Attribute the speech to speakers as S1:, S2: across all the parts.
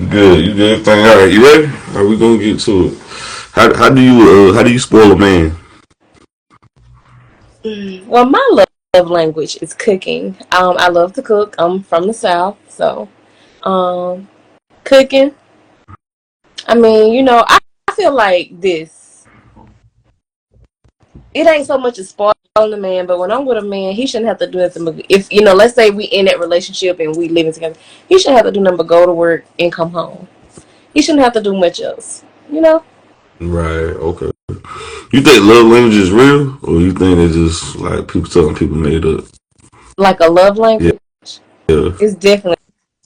S1: good. You good? Thing. All right. You ready? Are we gonna get to it? How do you spoil a man?
S2: Well, my love language is cooking. I love to cook. I'm from the South, so um, cooking. I mean, I feel like this. It ain't so much as spoiling a man, but when I'm with a man, he shouldn't have to do nothing. But if let's say we in that relationship and we living together, he shouldn't have to do nothing but go to work and come home. He shouldn't have to do much else. You know,
S1: Right. Okay. You think love language is real, or you think it's just like people telling people made up?
S2: like a love
S1: Yeah.
S2: language
S1: Yeah.
S2: is definitely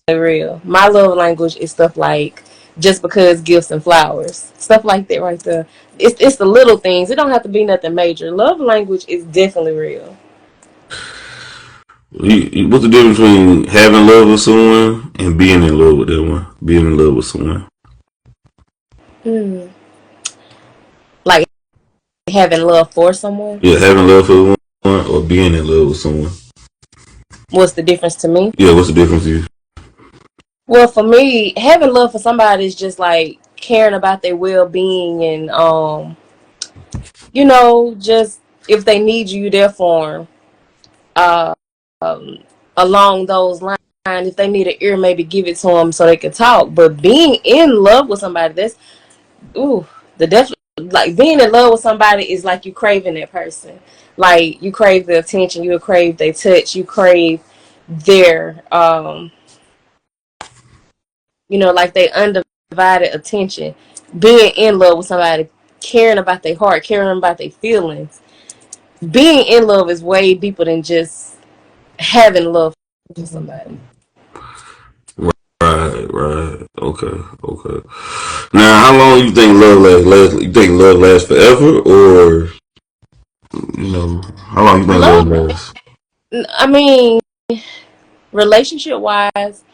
S2: real. My love language is stuff like just because gifts and flowers, stuff like that right there. It's the little things. It don't have to be nothing major. Love language is definitely real.
S1: What's the difference between having love with someone and being in love with that one? Being in love with someone.
S2: Hmm. Like having love for someone.
S1: Yeah, having love for someone or being in love with someone.
S2: What's the difference to me?
S1: Yeah, what's the difference to you?
S2: Well, for me, having love for somebody is just like caring about their well being and just if they need you, you're there for them. Um, along those lines, if they need an ear, maybe give it to them so they can talk. But being in love with somebody, that's ooh, the def like being in love with somebody is like you craving that person. Like you crave the attention, you crave their touch, you crave their like they undivided attention. Being in love with somebody, caring about their heart, caring about their feelings. Being in love is way deeper than just having love for somebody.
S1: Right, right. Okay, okay. Now, how long you think love lasts? You think love lasts forever, or how long you think love
S2: Love,
S1: lasts?
S2: I mean, relationship wise,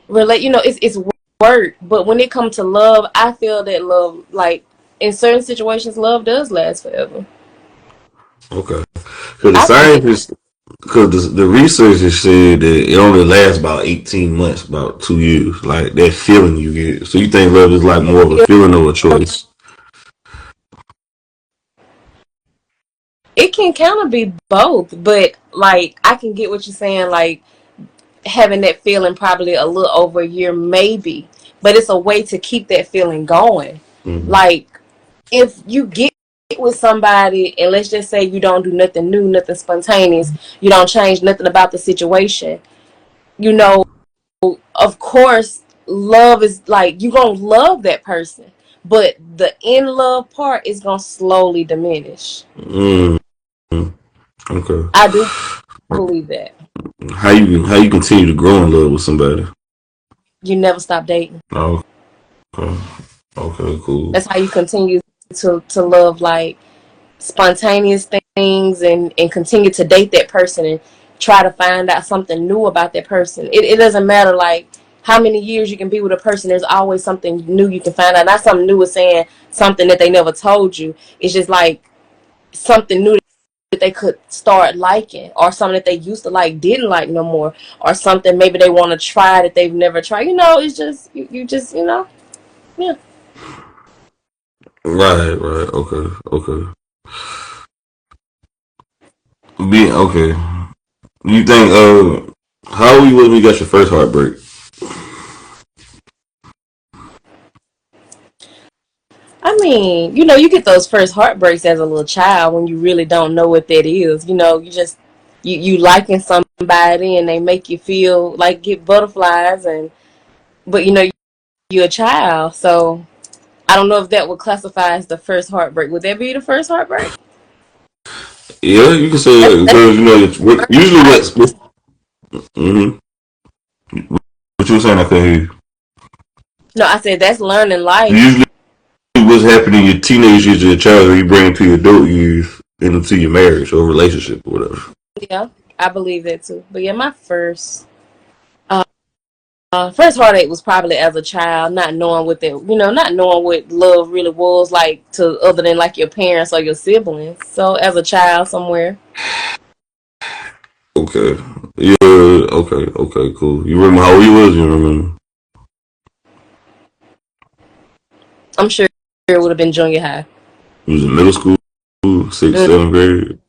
S2: it's work. But when it comes to love, I feel that love, like in certain situations, love does last forever.
S1: Okay, because the
S2: I think it.
S1: scientists, because the researchers said that it only lasts about 18 months, about 2 years. Like that feeling you get. So you think love is like more of a feeling or a choice?
S2: It can kind of be both, but like I can get what you're saying. Like having that feeling probably a little over a year, maybe, but it's a way to keep that feeling going.
S1: Mm-hmm.
S2: Like if you get with somebody and let's just say you don't do nothing new, nothing spontaneous, you don't change nothing about the situation, you know, of course, love is like you gonna love that person, but the in love part is gonna slowly diminish.
S1: Mm-hmm. Okay.
S2: I do believe that.
S1: How you continue to grow in love with somebody?
S2: You never stop dating.
S1: Oh, okay. Okay. Cool.
S2: That's how you continue to love like spontaneous things and continue to date that person and try to find out something new about that person. It doesn't matter like how many years you can be with a person, there's always something new you can find out. Not something new as saying something that they never told you. It's just like something new that they could start liking or something that they used to like didn't like no more or something maybe they want to try that they've never tried. It's just you just yeah.
S1: Right. Right. Okay. Okay. Being okay. You think how old you was when you got your first heartbreak?
S2: I mean, you get those first heartbreaks as a little child when you really don't know what that is. You just you liking somebody and they make you feel like get butterflies but you're a child, so I don't know if that would classify as the first heartbreak. Would that be the first heartbreak?
S1: Yeah, you can say
S2: That's,
S1: that
S2: that's
S1: because usually
S2: life.
S1: what's mm-hmm. What you were saying I couldn't hear you.
S2: No, I said that's learning life.
S1: Usually what's happening in your teenage years, your child, or you bring into your adult years into your marriage or relationship or whatever.
S2: Yeah, I believe that too. But yeah, my uh, first heartache was probably as a child, not knowing not knowing what love really was like to other than like your parents or your siblings. So as a child somewhere,
S1: Okay. Yeah. Okay. Okay. Cool. You remember how old you was? You remember?
S2: I'm sure it would have been junior high.
S1: He was in middle school, sixth,
S2: Mm-hmm.
S1: seventh grade.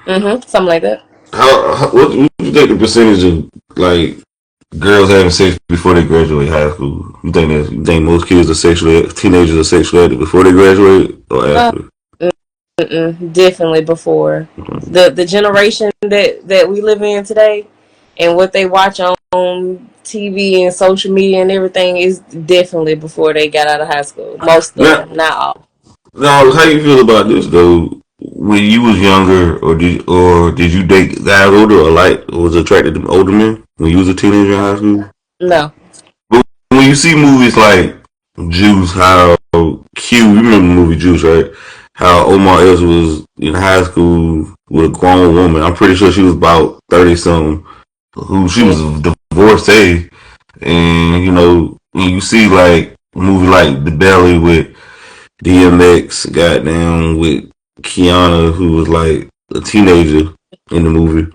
S2: Something like that.
S1: What do you think the percentage of like girls having sex before they graduate high school? You think most kids teenagers are sexually active before they graduate or
S2: Uh,
S1: after?
S2: Definitely before. The generation that we live in today and what they watch on TV and social media and everything is definitely before they got out of high school. Most of
S1: Now,
S2: them, not all.
S1: now, how you feel about this though? When you was younger, or did you date guys older, or like was attracted to older men when you was a teenager in high school?
S2: No.
S1: But when you see movies like Juice, how Q, you remember the movie Juice, right? How Omar Epps was in high school with a grown woman. I'm pretty sure she was about 30 something. Who she
S2: Yeah.
S1: was a divorcee, and when you see like a movie like The Belly with DMX, goddamn with Kiana, who was like a teenager in the movie.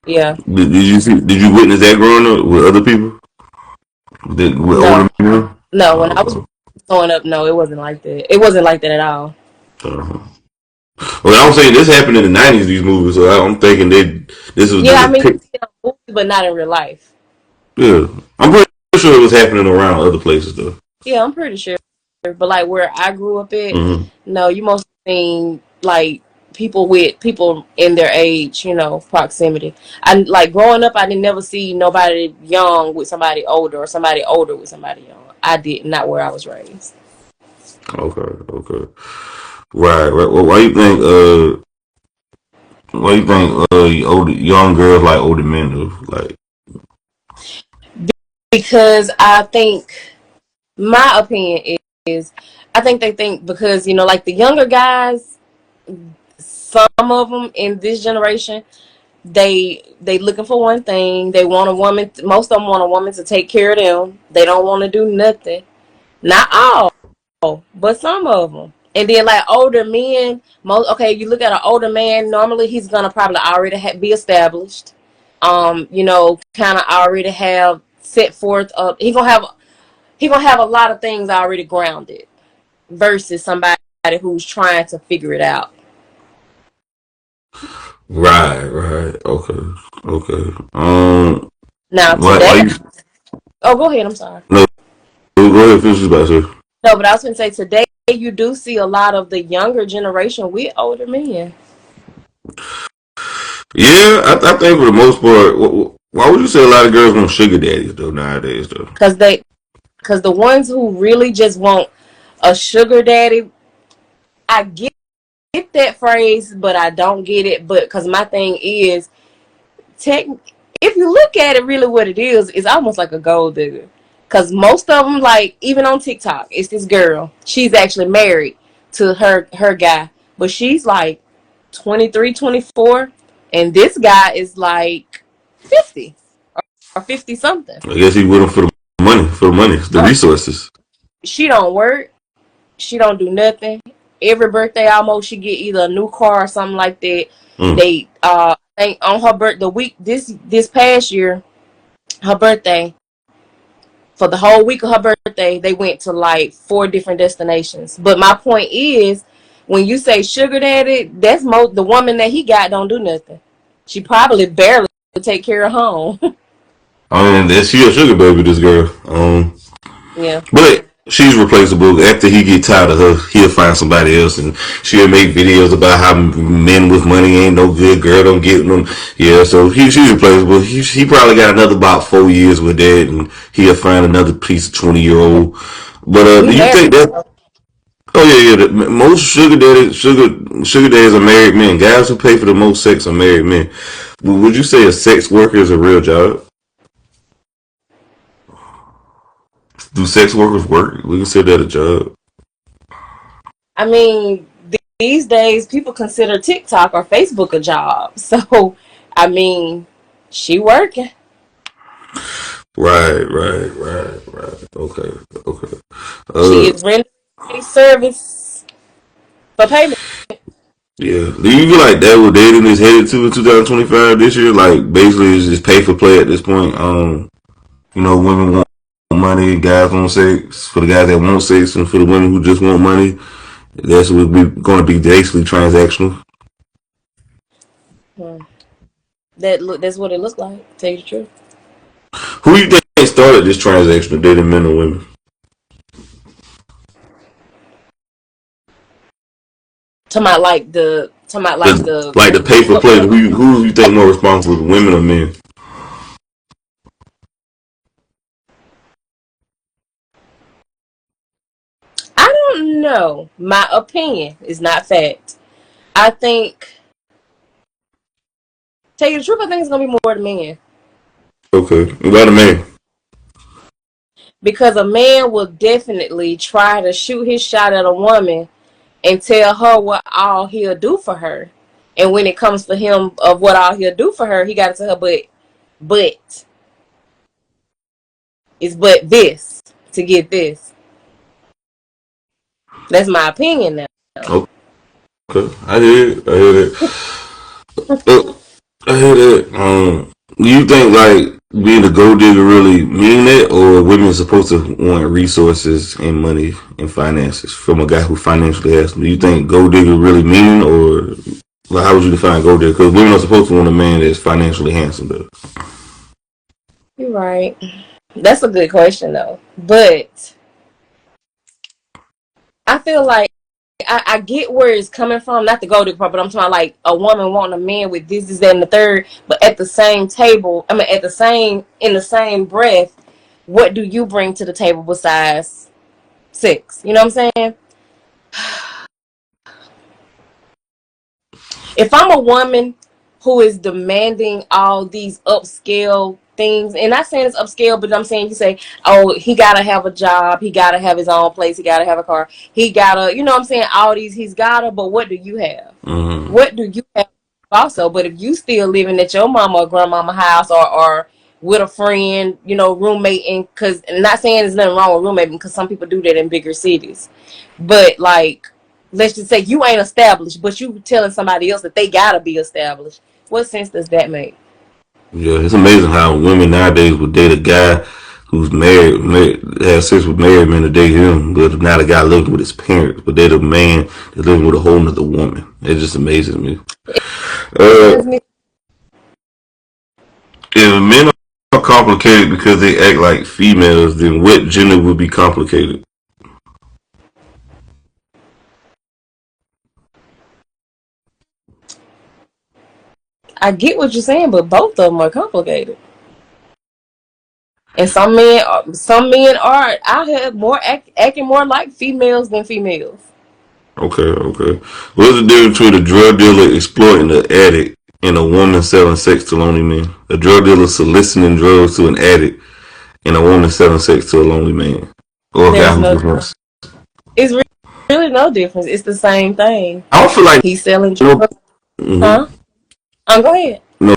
S2: Yeah.
S1: Did you witness that growing up with other people? With older
S2: No.
S1: men?
S2: No. When I was
S1: Uh,
S2: growing up, no, it wasn't like that. It wasn't like that at all.
S1: uh, well, I'm saying this happened in the '90s. These movies, so I'm thinking this was
S2: Yeah,
S1: just
S2: I
S1: a
S2: mean, you
S1: pic.
S2: see it on movies, but not in real life.
S1: Yeah, I'm pretty sure it was happening around other places though.
S2: Yeah, I'm pretty sure. But like where I grew up at,
S1: Hmm.
S2: no, you mostly seen like people in their age, proximity. I like growing up, I didn't never see nobody young with somebody older or somebody older with somebody young. I did not where I was raised.
S1: Okay, okay, right, right. Well, why you think older young girls like older men though? Like,
S2: Because I think my opinion is I think they think because like the younger guys, some of them in this generation they looking for one thing. They want a woman. Most of them want a woman to take care of them. They don't want to do nothing. Not all, but some of them. And then like older men, okay, you look at an older man. Normally he's gonna probably already be established. Kind of already have set forth. He gonna have a lot of things already grounded. Versus somebody who's trying to figure it out.
S1: right, right, okay, okay.
S2: Now
S1: Why
S2: today,
S1: you?
S2: oh, go ahead. I'm sorry.
S1: No, go ahead. Finish what you about to say.
S2: No, but I was going to say today you do see a lot of the younger generation with older men
S1: Yeah, I think for the most part, why would you say a lot of girls want sugar daddies though nowadays though?
S2: because the ones who really just want a sugar daddy, I get that phrase, but I don't get it. But because my thing is, tech, if you look at it, really what it is, it's almost like a gold digger. Because most of them, like even on TikTok, it's this girl. She's actually married to her guy, but she's like 23, 24, and this guy is like 50 or 50 something.
S1: I guess he with them for the money, the
S2: Uh,
S1: resources.
S2: she don't work. She don't do nothing. Every birthday almost she get either a new car or something like that.
S1: Mm.
S2: They think on her birth the week this past year, her birthday, for the whole week of her birthday, they went to like 4 different destinations. But my point is, when you say sugar daddy, that's the woman that he got don't do nothing. She probably barely take care of home.
S1: I mean, that's she a sugar baby, this girl.
S2: Yeah.
S1: But she's replaceable. After he get tired of her, he'll find somebody else, and she'll make videos about how men with money ain't no good. Girl don't get them. Yeah, so she's replaceable. He probably got another about 4 years with that, and he'll find another piece of 20-year-old. But
S2: He
S1: do you
S2: married.
S1: think that? Oh yeah, yeah. Most sugar daddies are married men. Guys who pay for the most sex are married men. Would you say a sex worker is a real job? Do sex workers work? We consider that a job.
S2: I mean, these days people consider TikTok or Facebook a job. So, I mean, she working.
S1: Right, right, right, right. Okay, okay.
S2: She
S1: Uh,
S2: is rendering a service for payment.
S1: yeah. Do you feel like that what dating is headed to in 2025 this year? Like basically, it's just pay for play at this point. Women want money, guys want sex. For the guys that want sex, and for the women who just want money, that's what we're going to be basically transactional.
S2: Hmm. That's what it looks like. Tell you the truth.
S1: Who do you think started this transactional dating men and women?
S2: Talking about like the
S1: Like the pay for
S2: what
S1: play. Who do you think more responsible, women or men?
S2: I don't know. My opinion is not fact. I think, tell you the truth, I think it's gonna be more the men
S1: Okay, about a man.
S2: because a man will definitely try to shoot his shot at a woman and tell her what all he'll do for her. And when it comes for him of what all he'll do for her, he got to tell her, but it's but this to get this. That's my opinion now.
S1: Okay, I hear it. I hear it. I hear that. Do you think like being a gold digger really mean that, or women supposed to want resources and money and finances from a guy who financially has them? Do you think gold digger really mean, or like, how would you define gold digger? Because women are supposed to want a man that's financially handsome, though.
S2: You're right. That's a good question though. But I feel like I get where it's coming from, not the gold digger part, but I'm talking like a woman wanting a man with this, that, and the third, but at the same table, I mean, in the same breath, what do you bring to the table besides sex? You know what I'm saying? If I'm a woman who is demanding all these upscale things, and not saying it's upscale, but I'm saying you say, oh, he gotta have a job, he gotta have his own place, he gotta have a car, he gotta, you know what I'm saying, all these he's gotta, but what do you have?
S1: Mm-hmm.
S2: What do you have also? But if you still living at your mama or grandmama house or with a friend, you know, roommate, and because not saying there's nothing wrong with roommating because some people do that in bigger cities, but like let's just say you ain't established, but you telling somebody else that they gotta be established. What sense does that make?
S1: Yeah, it's amazing how women nowadays would date a guy who's married has sex with married men to date him, but not a guy living with his parents, but they're the man that's living with a whole nother woman. It just amazes me.
S2: It
S1: Uh,
S2: does me.
S1: if men are complicated because they act like females, then what gender would be complicated?
S2: I get what you're saying, but both of them are complicated. And some men are out here acting more like females than females.
S1: Okay, okay. What's the difference between a drug dealer exploiting an addict and a woman selling sex to lonely men? A drug dealer soliciting drugs to an addict and a woman selling sex to a lonely man. Or a guy
S2: There's
S1: who
S2: no.
S1: just wants.
S2: It's really no difference. It's the same thing.
S1: I don't feel like.
S2: He's selling
S1: No,
S2: drugs,
S1: mm-hmm.
S2: huh? Go ahead.
S1: No,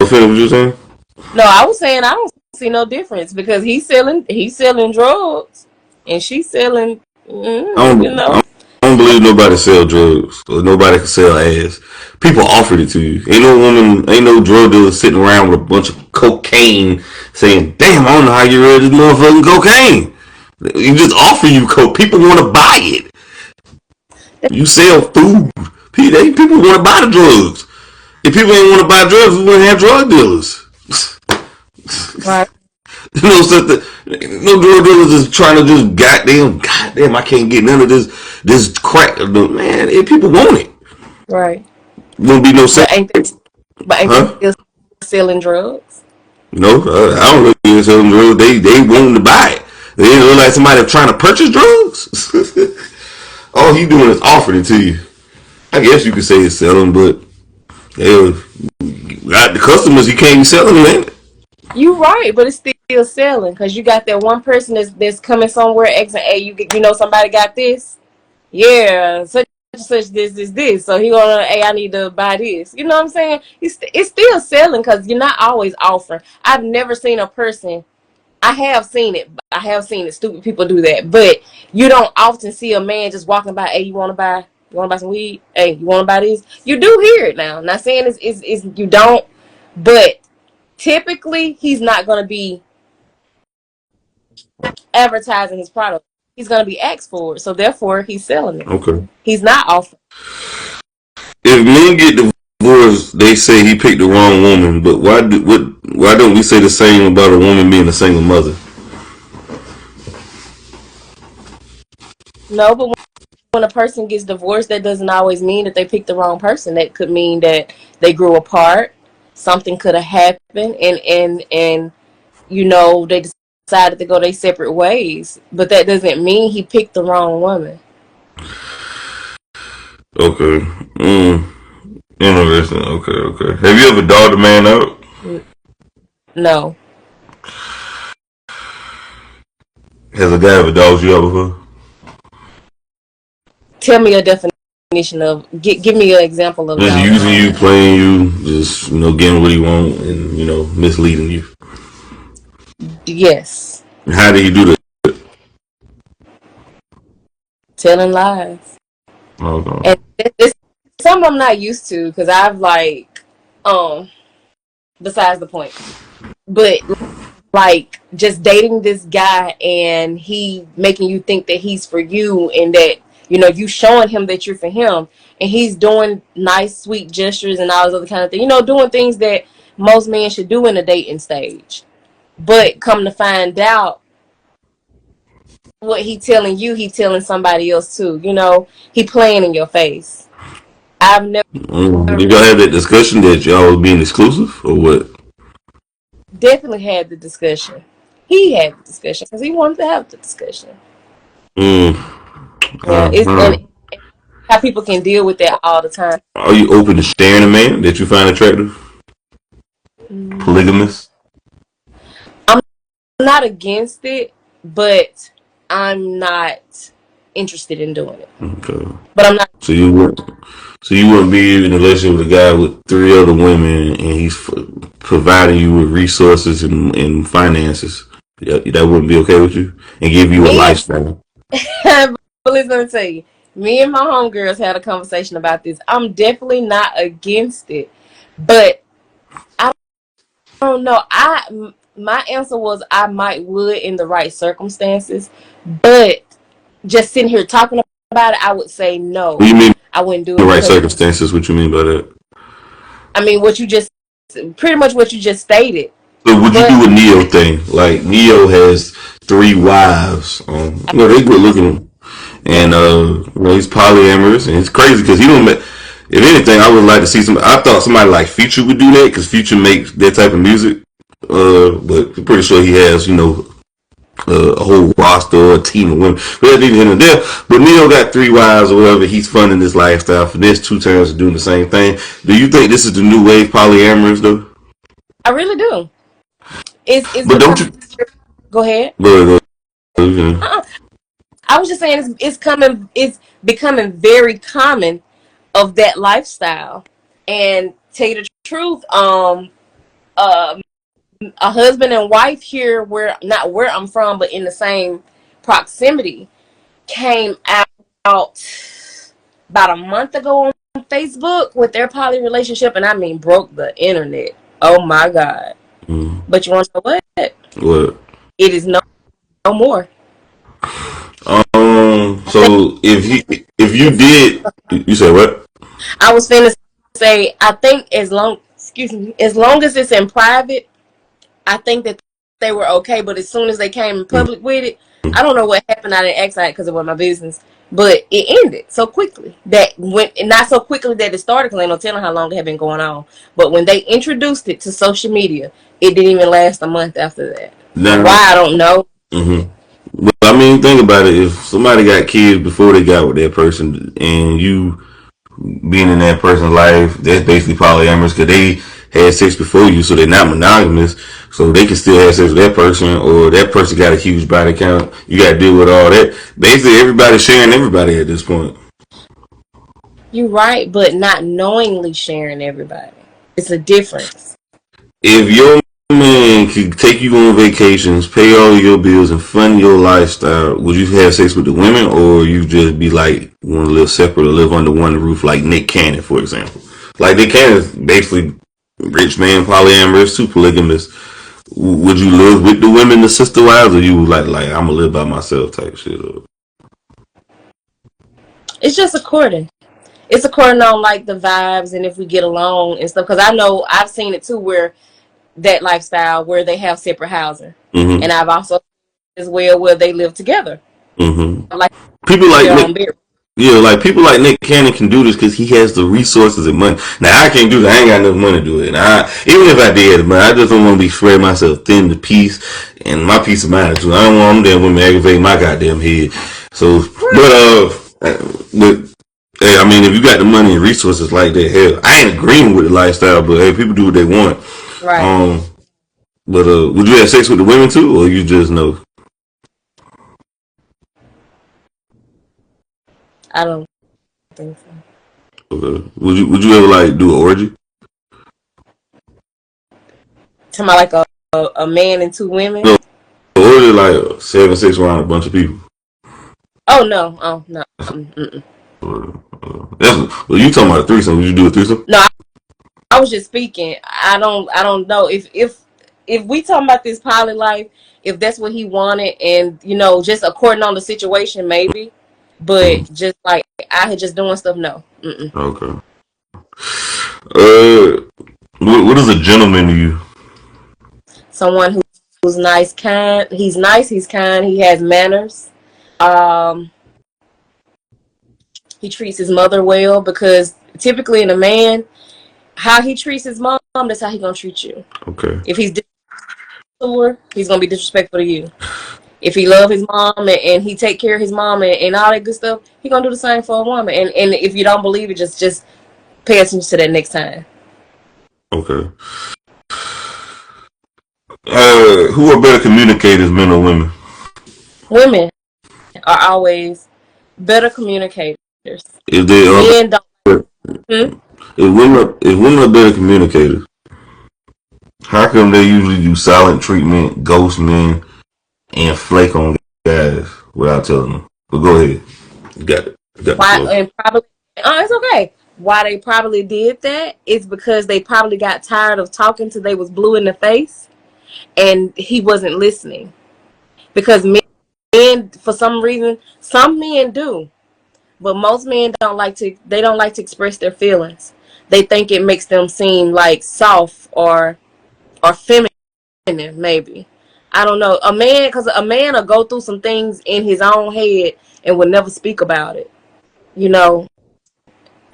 S1: finish what you saying?
S2: No, I was saying I don't see no difference because he's selling drugs, and she's selling,
S1: I
S2: you
S1: don't,
S2: know.
S1: I don't believe nobody sell drugs or nobody can sell ass. People offered it to you. Ain't no drug dealer sitting around with a bunch of cocaine saying, "Damn, I don't know how you read this motherfucking cocaine." You just offer you coke. People want to buy it. You sell food. People want to buy the drugs. If people ain't want to buy drugs, we wouldn't have drug dealers.
S2: Right.
S1: You know, so no drug dealers is trying to just goddamn, I can't get none of this crack. Man, if people want it,
S2: Right.
S1: won't be no sale,
S2: But ain't they
S1: huh?
S2: still selling drugs?
S1: No, I don't really think selling drugs. They want to buy it. They didn't look like somebody trying to purchase drugs. All he doing is offering it to you. I guess you could say it's selling, but hell, got the customers you can't be selling it, ain't it?
S2: You right, but it's still selling because you got that one person that's coming somewhere asking, hey, you know somebody got this? Yeah, such and such this. So he gonna, hey, I need to buy this. You know what I'm saying? It's still selling because you're not always offering. I've never seen a person. I have seen it. I have seen it. Stupid people do that, but you don't often see a man just walking by. Hey, you want to buy? You want to buy some weed? Hey, you want to buy this? You do hear it now. Not saying it's you don't, but typically he's not gonna be advertising his product. He's going to be asked for it, so therefore he's selling it.
S1: Okay.
S2: He's not offering.
S1: If men get divorced, they say he picked the wrong woman. But why don't we say the same about a woman being a single mother?
S2: No, but when a person gets divorced, that doesn't always mean that they picked the wrong person. That could mean that they grew apart. Something could have happened, and they decided to go their separate ways. But that doesn't mean he picked the wrong woman.
S1: Okay. Interesting. Okay. Have you ever dogged a man out?
S2: No.
S1: Has a guy ever dogged you out before?
S2: Tell me a definition of. Give me an example of.
S1: Just using you, playing you, just getting what he want, and misleading you.
S2: Yes.
S1: How did he do that?
S2: Telling lies.
S1: Okay.
S2: And it's something I'm not used to because I've besides the point. But just dating this guy and he making you think that he's for you and that you showing him that you're for him, and he's doing nice sweet gestures and all this other kind of thing, doing things that most men should do in a dating stage. But come to find out, what he telling you, he telling somebody else too. He playing in your face. I've never.
S1: Did y'all have that discussion that y'all was being exclusive or what?
S2: Definitely had the discussion. He had the discussion because he wanted to have the discussion. It's how people can deal with that all the time.
S1: Are you open to sharing a man that you find attractive? Polygamous?
S2: I'm not against it, but I'm not interested in doing it.
S1: Okay.
S2: But I'm not.
S1: So you wouldn't be in a relationship with a guy with 3 other women and he's providing you with resources and finances. That wouldn't be okay with you and give you a lifestyle.
S2: But listen, let me tell you. Me and my homegirls had a conversation about this. I'm definitely not against it, but I don't know. My answer was I would in the right circumstances, but just sitting here talking about it, I would say no.
S1: What do you mean?
S2: I wouldn't do it.
S1: The right circumstances. What you mean by that?
S2: I mean, pretty much what you just stated.
S1: So would you do a Neo thing? Like Neo has 3 wives. They good looking. And he's polyamorous, and it's crazy because he don't. If anything, I would like to see some. I thought somebody like Future would do that because Future makes that type of music. But I'm pretty sure he has, a whole roster, a team of women. But that's neither here nor there. But Neo got 3 wives or whatever. He's funding this lifestyle for this 2 turns of doing the same thing. Do you think this is the new wave polyamorous though?
S2: I really do.
S1: But don't you?
S2: Go ahead. I was just saying it's becoming very common of that lifestyle. And tell you the truth, a husband and wife here, not where I'm from, but in the same proximity, came out about a month ago on Facebook with their poly relationship, and I mean broke the internet. Oh my God. But you want to know what?
S1: What?
S2: It is no more.
S1: So if you did, you said what?
S2: I was finna say, I think as long as it's in private, I think that they were okay. But as soon as they came in public with it, I don't know what happened. I didn't ask that because it was my business, but it ended so quickly that not so quickly that it started because ain't no telling how long it had been going on. But when they introduced it to social media, it didn't even last a month after that. Why, I don't know.
S1: But I mean, think about it. If somebody got kids before they got with that person, and you being in that person's life, that's basically polyamorous because they had sex before you, so they're not monogamous. So they can still have sex with that person, or that person got a huge body count. You got to deal with all that. Basically, everybody's sharing everybody at this point.
S2: You're right, but not knowingly sharing everybody. It's a difference.
S1: If your man could take you on vacations, pay all your bills, and fund your lifestyle, would you have sex with the women, or you just be like want to live separate or live under one roof, like Nick Cannon, for example? Like Nick Cannon is basically rich man, polyamorous, too polygamous. would you live with the women, the sister wives, or you like I'm gonna live by myself type shit? Or?
S2: It's just according. It's according on like the vibes and if we get along and stuff. Because I know I've seen it too, where that lifestyle where they have separate housing,
S1: Mm-hmm.
S2: and I've also as well where they live together.
S1: Mm-hmm.
S2: Like
S1: People like
S2: their own
S1: Nick,
S2: bedroom.
S1: yeah, like people like Nick Cannon can do this because he has the resources and money. Now I can't do that. I ain't got enough money to do it. Even if I did, but I just don't want to be spread myself thin to peace and my peace of mind too. I don't want them damn women aggravating my goddamn head. So, but hey, I mean, if you got the money and resources like that, hell, I ain't agreeing with the lifestyle, but hey, people do what they want.
S2: Right.
S1: But would you have sex with the women too, or you just know?
S2: I don't think so.
S1: Okay. Would you ever like do an orgy?
S2: Talking about like a man and two women.
S1: No, orgy like 7-6 around a bunch of people.
S2: Oh no. Oh no.
S1: Well, you talking about a threesome? Would you do a threesome?
S2: No, I was just speaking. I don't know if we talking about this poly life, if that's what he wanted, and just according on the situation, maybe. But just like I had just doing stuff, no.
S1: Okay. Uh, what is a gentleman to you?
S2: Someone who's nice, kind. He's nice. He's kind. He has manners. Um, he treats his mother well because typically in a man, how he treats his mom, that's how he gonna treat you.
S1: Okay.
S2: If he's disrespectful to her, he's gonna be disrespectful to you. If he love his mom and he take care of his mom and all that good stuff, he gonna do the same for a woman. And if you don't believe it, just pay attention to that next time.
S1: Okay. Who are better communicators, men or women?
S2: Women are always better communicators.
S1: If they are,
S2: Men don't.
S1: if women are better communicators, how come they usually do silent treatment, ghost men, and flake on guys without telling them? But go ahead. You got it.
S2: Why? And probably. Oh, it's okay. Why they probably did that is because they probably got tired of talking till they was blue in the face, and he wasn't listening. Because men, for some reason, some men do, but most men don't like to. They don't like to express their feelings. They think it makes them seem like soft or feminine, maybe. I don't know. Because a man will go through some things in his own head and will never speak about it. You know,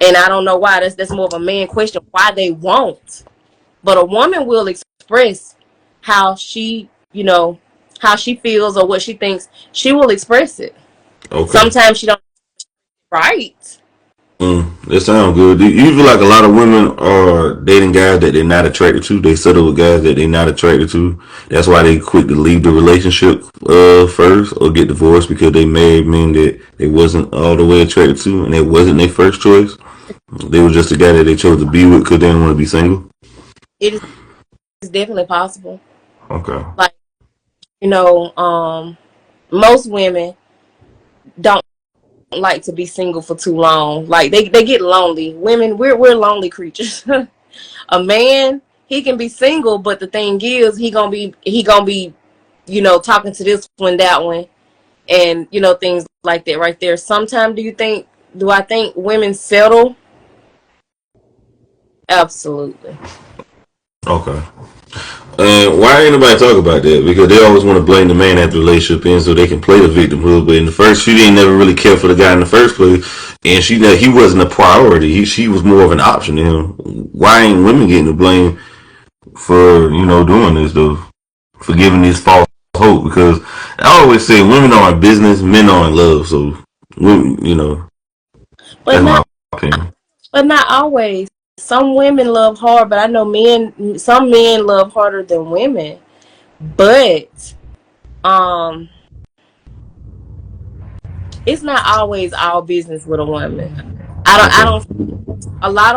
S2: and I don't know why. That's more of a man question. Why they won't, but a woman will express how how she feels or what she thinks. She will express it.
S1: Okay.
S2: Sometimes she don't. Right.
S1: That sounds good. Do you feel like a lot of women are dating guys that they're not attracted to? They settle with guys that they're not attracted to. That's why they quick to leave the relationship first or get divorced because they married men that they wasn't all the way attracted to and it wasn't their first choice. They were just a guy that they chose to be with because they didn't want to be single.
S2: It is definitely possible.
S1: Okay.
S2: Like most women don't like to be single for too long. Like they get lonely. Women, we're lonely creatures. A man, he can be single, but the thing is, he gonna be talking to this one, that one, and things like that right there. Sometimes do I think women settle? Absolutely.
S1: Okay. Why ain't nobody talk about that? Because they always want to blame the man after the relationship ends so they can play the victimhood. But in the first, she didn't never really care for the guy in the first place, and he wasn't a priority. She was more of an option to him. Why ain't women getting the blame for doing this though? For giving this false hope? Because I always say women are in business, men are in love. So women,
S2: but
S1: that's
S2: not,
S1: my opinion.
S2: But not always. Some women love hard, but I know some men love harder than women. But it's not always all business with a woman. I don't. A lot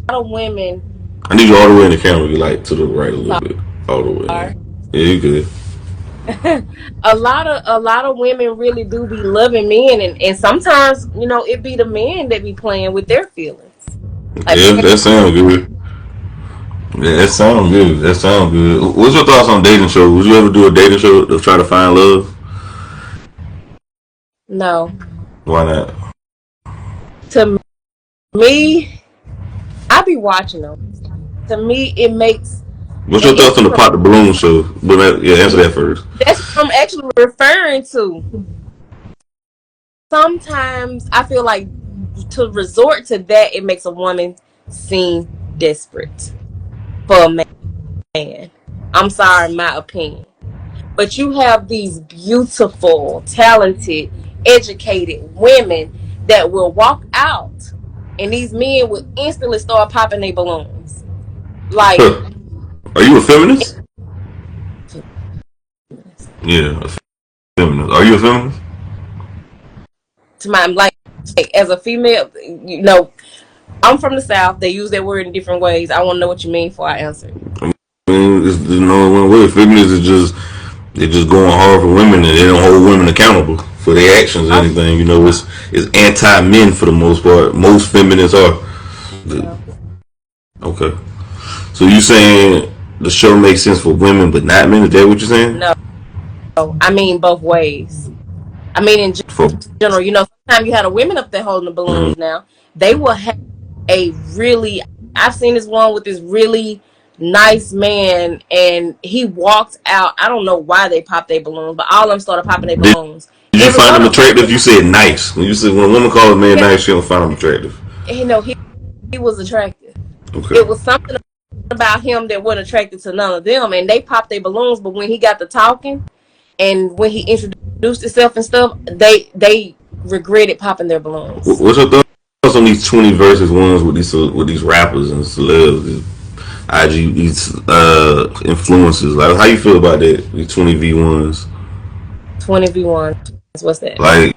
S2: of women.
S1: I need you all the way in the camera. You like to the right a little bit, all the way. Yeah, you good.
S2: A lot of women really do be loving men, and sometimes it be the men that be playing with their feelings. Like
S1: Yeah, that sounds good. Yeah, that sounds good. That sounds good. What's your thoughts on dating shows? Would you ever do a dating show to try to find love?
S2: No.
S1: Why not?
S2: To me, I be watching them. To me, it makes
S1: What's
S2: and
S1: your thoughts
S2: it's
S1: on the
S2: from
S1: Pop the Balloon show? Yeah, answer that first.
S2: that's what I'm actually referring to. Sometimes I feel like to resort to that, it makes a woman seem desperate for a man. I'm sorry, my opinion. But you have these beautiful, talented, educated women that will walk out, and these men will instantly start popping their balloons. Like,
S1: Huh. Are you a feminist? Yeah, a feminist. Are you a feminist?
S2: to my like, as a female, I'm from the South. They use that word in different ways. I want to know what you mean before I answer.
S1: I mean, there's no one way. Feminists is just they're just going hard for women, and they don't hold women accountable for their actions or
S2: Oh,
S1: anything. You know, it's anti men for the most part. Most feminists are.
S2: no,
S1: Okay, so you saying the show makes sense for women but not men? Is that what you're saying?
S2: no. I mean both ways. I mean in
S1: For
S2: general. Sometimes you have the women up there holding the
S1: mm,
S2: balloons. Now they will have a really. I've seen this one with this really nice man, and he walked out. I don't know why they popped their balloons, but all of them started popping their
S1: did
S2: balloons.
S1: you
S2: Every
S1: find
S2: one
S1: them
S2: of them.
S1: attractive? You said nice. When you said when a woman calls a man
S2: Yeah,
S1: nice, she don't find him attractive.
S2: he was attractive.
S1: Okay.
S2: It was something about him that wasn't attracted to none of them, and they popped their balloons. But when he got to talking, and when he introduced himself and stuff, they regretted popping their balloons.
S1: What's your thoughts on these 20 versus ones with these rappers and celebs, these IG these influencers? Like, how you feel about that? These 20v1s.
S2: 20v1. What's that?
S1: Like,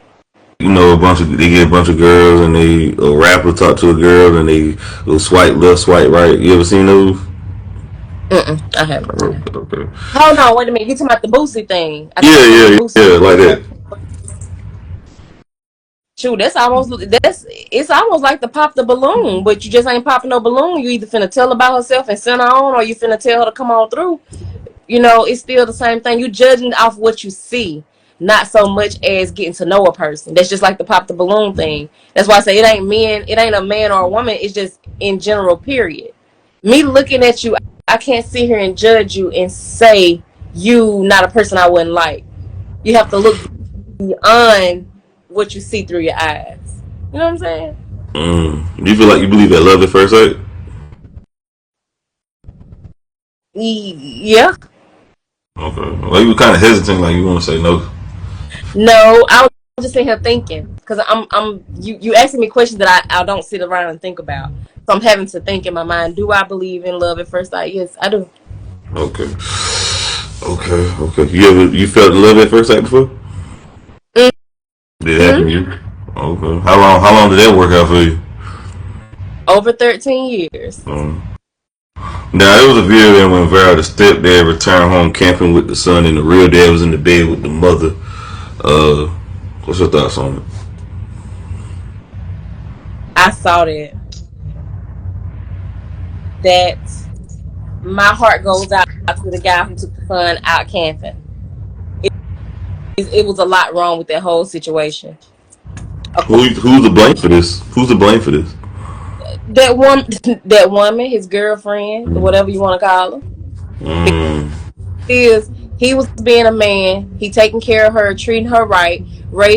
S1: a bunch of they get a bunch of girls and a rapper talk to a girl and they go swipe left, swipe right. You ever seen those?
S2: I haven't.
S1: Okay.
S2: Hold on, wait a minute. You talking about the Boosie thing? I think
S1: Yeah,
S2: you talking about
S1: yeah,
S2: the Boosie.
S1: yeah, like that.
S2: Shoot, it's almost like to pop the balloon, but you just ain't popping no balloon. You either finna tell about herself and send her on, or you finna tell her to come on through. It's still the same thing. You judging off what you see, not so much as getting to know a person. That's just like the pop the balloon thing. That's why I say it ain't a man or a woman. It's just in general. Period. Me looking at you, I can't sit here and judge you and say you not a person I wouldn't like. You have to look beyond what you see through your eyes. You know what I'm saying?
S1: Do you feel like you believe that love at first sight?
S2: Yeah.
S1: Okay. Well, you were kind of hesitant, like you want to say no.
S2: No, I was just sitting here thinking because you asking me questions that I don't sit around and think about. So I'm having to think in my mind. Do I believe in love at first sight? Yes, I do.
S1: Okay. Okay. You felt love at first sight before? Did it happen
S2: Mm-hmm.
S1: to you? Okay. How long did that work out for you?
S2: Over 13 years.
S1: Now it was a video that went viral. The stepdad returned home camping with the son, and the real dad was in the bed with the mother. Uh, what's your thoughts on it?
S2: I saw that. That my heart goes out to the guy who took the son out camping. It was a lot wrong with that whole situation.
S1: Who's to blame for this? Who's to blame for this?
S2: That one, that woman, his girlfriend, whatever you want to call her,
S1: Mm,
S2: is he was being a man. He taking care of her, treating her right,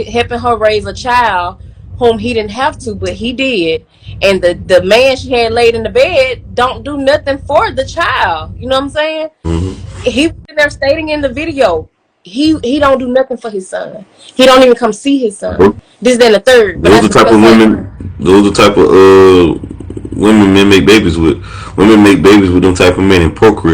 S2: helping her raise a child whom he didn't have to, but he did. And the man she had laid in the bed don't do nothing for the child. You know what I'm saying? He was in there stating in the video, he don't do nothing for his son. He don't even come see his son. This, then the third. But
S1: those
S2: I
S1: the type of
S2: say,
S1: women. Those the type of women men make babies with. Women make babies with them type of men and procreate.